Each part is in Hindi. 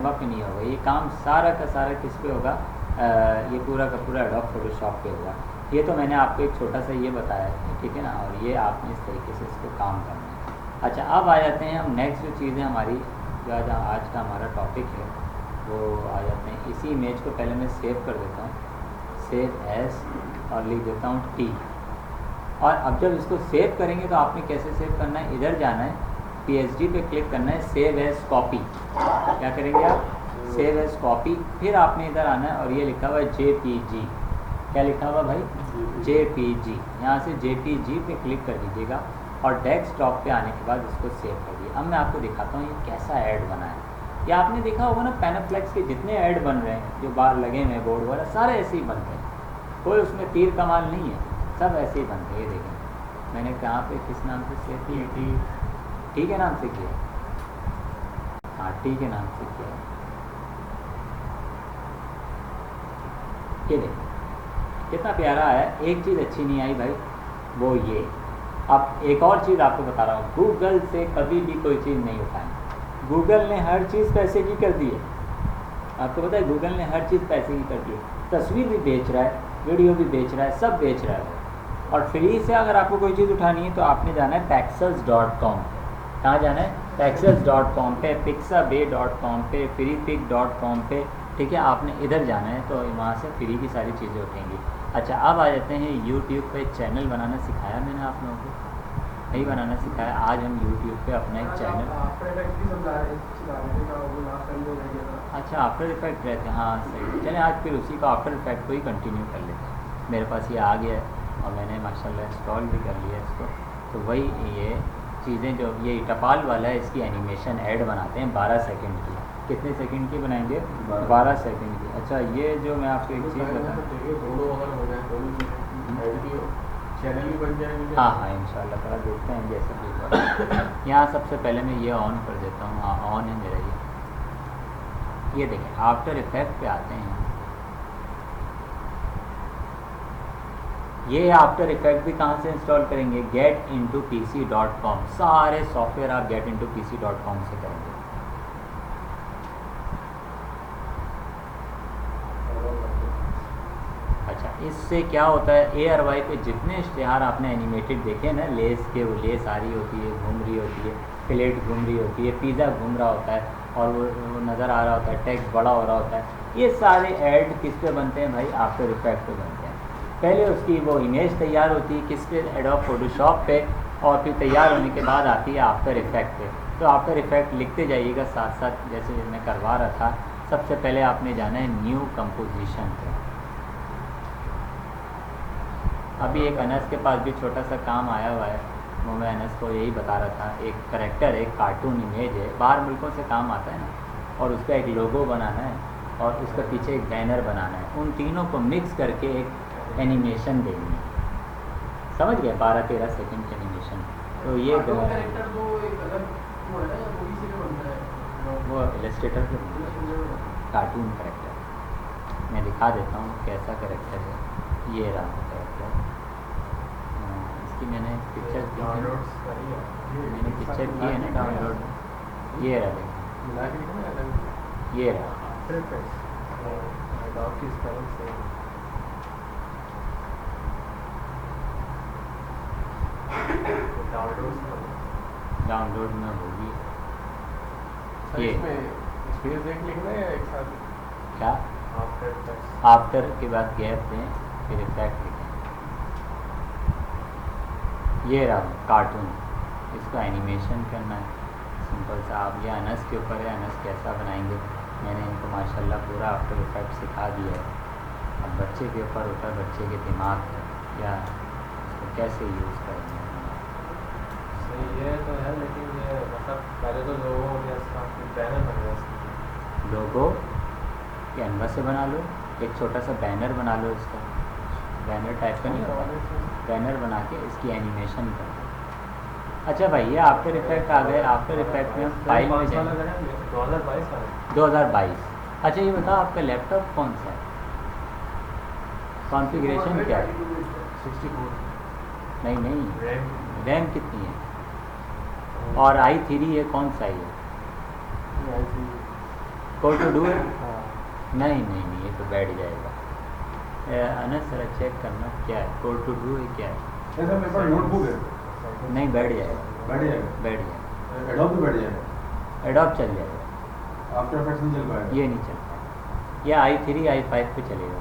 पे नहीं होगा ये काम, सारा का सारा किस पे होगा, ये पूरा का पूरा एडोब फोटोशॉप पे होगा। ये तो मैंने आपको एक छोटा सा ये बताया है, ठीक है ना, और ये आपने इस तरीके से इसको काम करना है। अच्छा, अब आ जाते हैं हम नेक्स्ट जो चीज़ें हमारी, जो आज का हमारा टॉपिक है वो आ जाते हैं। इसी इमेज को पहले मैं सेव कर देता हूँ, सेव एज, और लिख देता हूँ टी। और अब जब इसको सेव करेंगे तो आपने कैसे सेव करना है, इधर जाना है, PSD पे क्लिक करना है, सेव एज कॉपी। क्या करेंगे आप, सेव एज कॉपी। फिर आपने इधर आना है और ये लिखा हुआ है JPG। क्या लिखा हुआ भाई, JPG। यहाँ से JPG पे क्लिक कर दीजिएगा और डेस्कटॉप पे आने के बाद इसको सेव कर दिए। अब मैं आपको दिखाता हूँ ये कैसा ऐड बना है। ये आपने देखा होगा ना, पैनाफ्लेक्स के जितने ऐड बन रहे हैं जो बाहर लगे हुए हैं बोर्ड वगैरह, सारे ऐसे ही बनते हैं, कोई उसमें तीर कमाल नहीं है, सब ऐसे ही बनते हैं। ये देखें मैंने कहाँ पे किस नाम से सेव किया, टी के नाम से किया, हाँ टी के नाम से किया। ये देखो कितना प्यारा है। एक चीज़ अच्छी नहीं आई भाई, वो ये। अब एक और चीज़ आपको बता रहा हूँ, गूगल से कभी भी कोई चीज़ नहीं उठाएं। गूगल ने हर चीज़ पैसे की कर दी है, आपको पता है, गूगल ने हर चीज़ पैसे की कर दी है। तस्वीर भी बेच रहा है, वीडियो भी बेच रहा है, सब बेच रहा है। और फ्री से अगर आपको कोई चीज़ उठानी है तो आपने जाना है Pexels.com। कहाँ जाना है, Pexels.com पे, Pixabay.com पे, freepik.com पे, ठीक है। आपने इधर जाना है तो वहाँ से फ्री की सारी चीज़ें उठेंगी। अच्छा, अब आ जाते हैं यूट्यूब पे। चैनल बनाना सिखाया मैंने आप लोगों को, नहीं बनाना सिखाया। आज हम यूट्यूब पे अपना एक चैनल, अच्छा आफ्टर इफेक्ट रहते हैं, हाँ सही। चलें आज फिर उसी को आफ्टर इफेक्ट को ही कंटिन्यू कर लेते हैं। मेरे पास ये आ गया है और मैंने माशाल्लाह इंस्टॉल भी कर लिया इसको। तो वही ये चीज़ें जो ये टपाल वाला है, इसकी एनिमेशन ऐड बनाते हैं 12 सेकंड की। कितने सेकंड की बनाएंगे, 12 सेकंड की। अच्छा, ये जो मैं आपको एक चीज़ बताऊँ, चैनल भी बन जाएंगे। हाँ हाँ इंशाल्लाह ताला देखते हैं जैसे भी। यहाँ सबसे पहले मैं ये ऑन कर देता हूँ, हाँ ऑन है मेरा ये देखें। आफ्टर इफेक्ट पे आते हैं, ये आफ्टर इफेक्ट भी कहाँ से इंस्टॉल करेंगे, getintopc.com। सारे सॉफ्टवेयर आप getintopc.com से करेंगे। अच्छा, इससे क्या होता है, ARY पे जितने इश्तिहार आपने एनिमेटेड देखे ना, लेस के, वो लेस आ रही होती है, घूम रही होती है, प्लेट घूम रही होती है, पिज़्ज़ा घूम रहा होता है और वो नज़र आ रहा होता है, टेक्स्ट बड़ा हो रहा होता है, ये सारे ऐड किस पे बनते हैं भाई, आफ्टर इफेक्ट पे बनते हैं। पहले उसकी वो इमेज तैयार होती है किस पे, एडोब फोटोशॉप पे, और फिर तैयार होने के बाद आती है आफ्टर इफेक्ट पे। तो आफ्टर इफेक्ट लिखते जाइएगा साथ साथ, जैसे मैं करवा रहा था। सबसे पहले आपने जाना है न्यू कंपोजिशन पे। अभी एक अनस के पास भी छोटा सा काम आया हुआ है, वो मैं अनस को यही बता रहा था। एक करैक्टर, एक कार्टून इमेज है, बाहर मुल्कों से काम आता है ना, और उसका एक लोगो बनाना है और उसके पीछे एक बैनर बनाना है। उन तीनों को मिक्स करके एक एनिमेशन देनी है, समझ गए, 12-13 सेकंड की एनिमेशन। तो ये वो इलस्ट्रेटर से कार्टून करेक्टर मैं दिखा देता हूँ कैसा करेक्टर है। ये रहा करेक्टर, इसकी मैंने पिक्चर की है, मैंने पिक्चर की है ना डाउनलोड। ये रहा देखो, ये रहा। डाउनलोड में होगी ये स्पेस देख लिखना है एक साथ क्या, आफ्टर के बाद गैप दें, फिर इफेक्ट लिखें। ये रहा कार्टून, इसको एनिमेशन करना है सिंपल सा। आप ये अनस के ऊपर है, अनस कैसा बनाएंगे। मैंने इनको माशाल्लाह पूरा आफ्टर इफेक्ट सिखा दिया है। अब बच्चे के ऊपर होता है, बच्चे के दिमाग पर या इसको कैसे यूज़ करेंगे। सही है तो है, लेकिन ये मतलब पहले तो लोगों ने इसका बैनर बनाया, लोगो कैनवा से बना लो, एक छोटा सा बैनर बना लो, इसका बैनर टाइप का नहीं होता, बैनर बना के इसकी एनिमेशन कर दो। अच्छा भाई, ये आफ्टर इफेक्ट आ गए। आफ्टर इफेक्ट में हम फाइल में जाएंगे 2022। अच्छा ये बताओ आपका लैपटॉप कौन सा है, कॉन्फ़िगरेशन क्या है। 64 नहीं रैम कितनी है, और i3 है कौन सा है, कोड टू डू है? हाँ नहीं नहीं नहीं, ये तो बैठ जाएगा। अनस जरा चेक करना क्या है, कोड टू डू है क्या है? सर मेरे पास नोटबुक है, नहीं बैठ जाएगा, बैठ जाएगा, बैठ जाएगा, एडोब भी बैठ जाएगा, एडॉप्ट चल जाएगा, आफ्टर इफेक्ट्स नहीं चल पाएगा। ये नहीं चल पाएगा, ये i3 i5 पे चलेगा।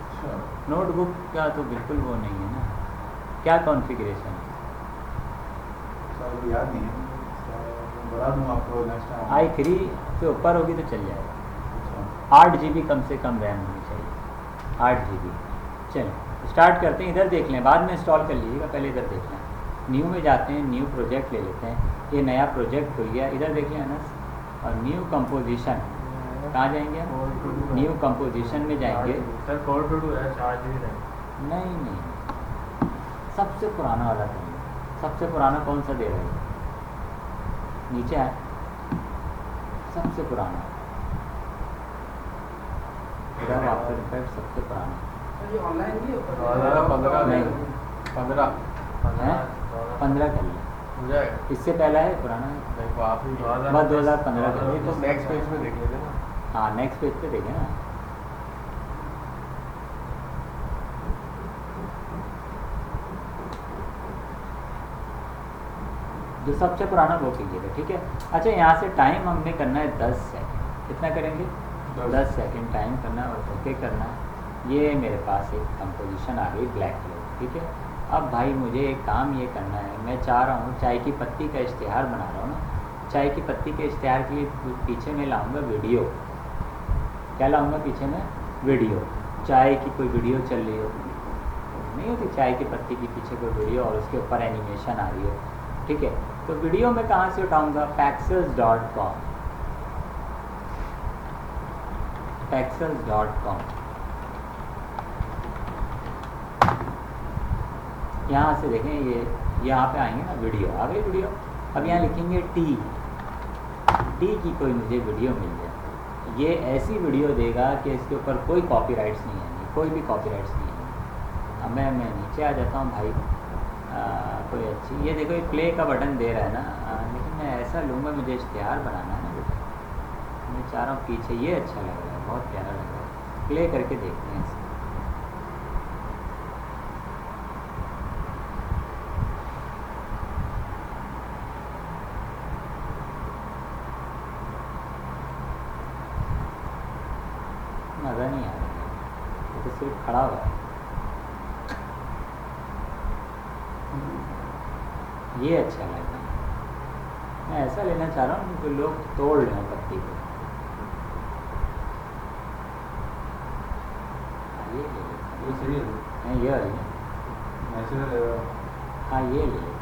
अच्छा, नोटबुक का तो बिल्कुल वो नहीं है ना। क्या कॉन्फ़िगरेशन है? सर अभी याद नहीं है, बता दूँ आपको नेक्स्ट टाइम। i3 से ऊपर होगी तो चल जाएगा। अच्छा 8 GB कम से कम रैम होनी चाहिए, 8 GB। चलें स्टार्ट करते हैं, इधर देख लें, बाद में इंस्टॉल कर लीजिएगा, पहले इधर देख लें। न्यू में जाते हैं, न्यू प्रोजेक्ट ले लेते हैं, ये नया प्रोजेक्ट खुल गया, इधर देख लें अनस, और न्यू कंपोजिशन, कहाँ जाएंगे? न्यू कंपोजिशन में जाएंगे। सर कोड टू डू है, 4 GB रैम। नहीं नहीं, सबसे पुराना वाला करिए। सबसे पुराना कौन सा दे रहा है? नीचे है सबसे पुराना, इधर आफ्टर इफेक्ट सबसे पुराना। ये ऑनलाइन नहीं है 2015 नहीं। 15 15 कर लें, हो जाएगा। इससे पहला है पुराना है? देखो आप ही बस 2015 कर ये तो नेक्स्ट पेज में देख लेते ना। हाँ नेक्स्ट पेज पे देखें ना। जो सबसे पुराना वो कीजिएगा, ठीक है। अच्छा यहाँ से टाइम हमने करना है 10 सेकंड, कितना करेंगे? 10 सेकंड टाइम करना है और ओके करना है। ये मेरे पास एक कंपोजिशन आ गई ब्लैक कलर, ठीक है। अब भाई मुझे एक काम ये करना है, मैं चाह रहा हूँ चाय की पत्ती का इश्तिहार बना रहा हूँ ना, चाय की पत्ती के इश्तिहार के लिए पीछे मैं लाऊंगा वीडियो। क्या लाऊंगा पीछे में? वीडियो। चाय की कोई वीडियो चल रही हो, नहीं होती चाय की पत्ती के पीछे कोई वीडियो और उसके ऊपर एनिमेशन आ रही है, ठीक है। तो वीडियो मैं कहाँ से उठाऊंगा? Paxels.com, Paxels.com। यहाँ से देखें, ये यहाँ पे आएंगे ना, वीडियो आ गई वीडियो। अब यहाँ लिखेंगे टी की कोई मुझे वीडियो मिल जाए। ये ऐसी वीडियो देगा कि इसके ऊपर कोई कॉपीराइट्स नहीं है, कोई भी कॉपीराइट्स नहीं है। अब मैं नीचे आ जाता हूँ भाई, कोई अच्छी, ये देखो ये प्ले का बटन दे रहा है ना, लेकिन मैं ऐसा लूँगा, मुझे इश्तिहार बनाना है ना बेटा, मैं चाह रहा हूँ पीछे ये अच्छा लग रहा है, बहुत प्यारा लग रहा है। प्ले करके देखते हैं इसको। मज़ा नहीं आ रहा है, ये तो सिर्फ खड़ा हुआ है। ये अच्छा लग रहा है, मैं ऐसा लेना चाह रहा हूँ कि लोग तोड़ लें पत्ती को। ये ले लेते हैं, ये सही है, नहीं ये वाली है। नेचुरल है। हाँ ये ले लेते हैं,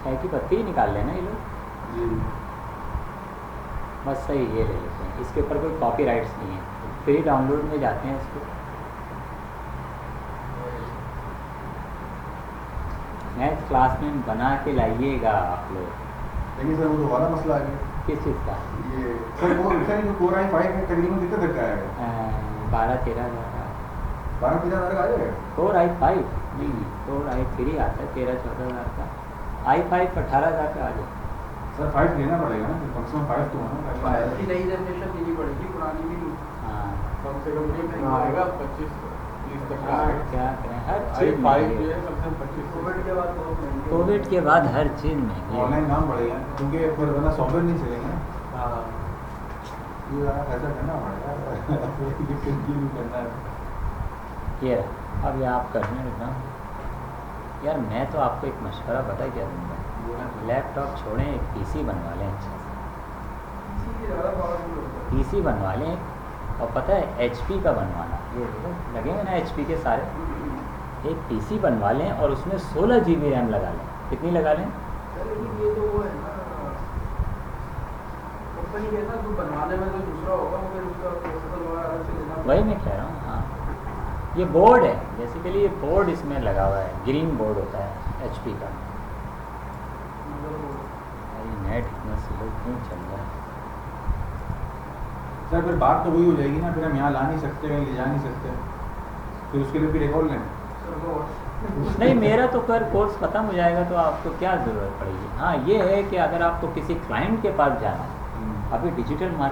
चाय की पत्ती ही निकाल लेना ये लोग, जी बस सही, ये ले लेते हैं। इसके ऊपर कोई कॉपीराइट्स नहीं है। फ्री डाउनलोड में जाते हैं इसको, नेक्स्ट क्लास में बना के लाइएगा आप लोग। लेकिन सर वो तो वाला मसला आ गया, किस चीज़ का? ये सर वो सर जो कोर i5 है तकरीबन कितने तक का आएगा? 12-13 हज़ार का 12-13 हज़ार का आ जाएगा? कोर i5 नहीं, कोर i3 आता है 13-14 हज़ार का, i5 18 हज़ार का आ जाए। सर 5 लेना पड़ेगा ना, कम से कम 5 तो होना फाइव की नई जनरेशन लेनी पड़ेगी, पुरानी भी नहीं। हाँ कम से कम कितना आएगा? 25-30 तक का हाँ, आएगा। क्या करें, हर चीज़ i5 महंगी जो है। है कम से कम 25 कोविड के बाद बहुत महंगी। कोविड के बाद हर चीज़ महंगी है। ऑनलाइन काम पड़ेगा क्योंकि फिर वरना सॉफ्टवेयर नहीं चलेंगे। हाँ ये ज़रा पैसा करना पड़ेगा, ये कंटिन्यू करना है। ये रहा, अब ये आप करने लगा यार। मैं तो आपको एक मशवरा पता क्या दूँगा, लैपटॉप छोड़ें, एक पीसी बनवा लें अच्छा सा, इसी की ज़्यादा पावरफुल होता है। पीसी बनवा लें। और पता है एचपी का बनवाना, ये देखो लगेंगे ना एचपी के सारे, एक पीसी बनवा लें और उसमें 16 GB रैम लगा लें। कितनी लगा लें? सर लेकिन ये तो वो है ना, कंपनी के ना जो बनवाने में जो दूसरा होगा वो फिर उसका प्रोसेसर वगैरह अलग से लेना। वही मैं कह रहा हूँ। हाँ ये बोर्ड है, बेसिकली ये बोर्ड इसमें लगा हुआ है, ग्रीन बोर्ड होता है एचपी का। भाई नेट इतना स्लो क्यों चल रहा है? सर फिर बात तो वही हो जाएगी ना, फिर हम यहाँ ला नहीं सकते, कहीं ले जा नहीं सकते, फिर उसके लिए फिर एक और लें। सर वो नहीं मेरा तो कर कोर्स ख़त्म हो जाएगा तो आपको क्या ज़रूरत पड़ेगी। हाँ ये है कि अगर आपको किसी क्लाइंट के पास जाना है अभी डिजिटल मार्केटिंग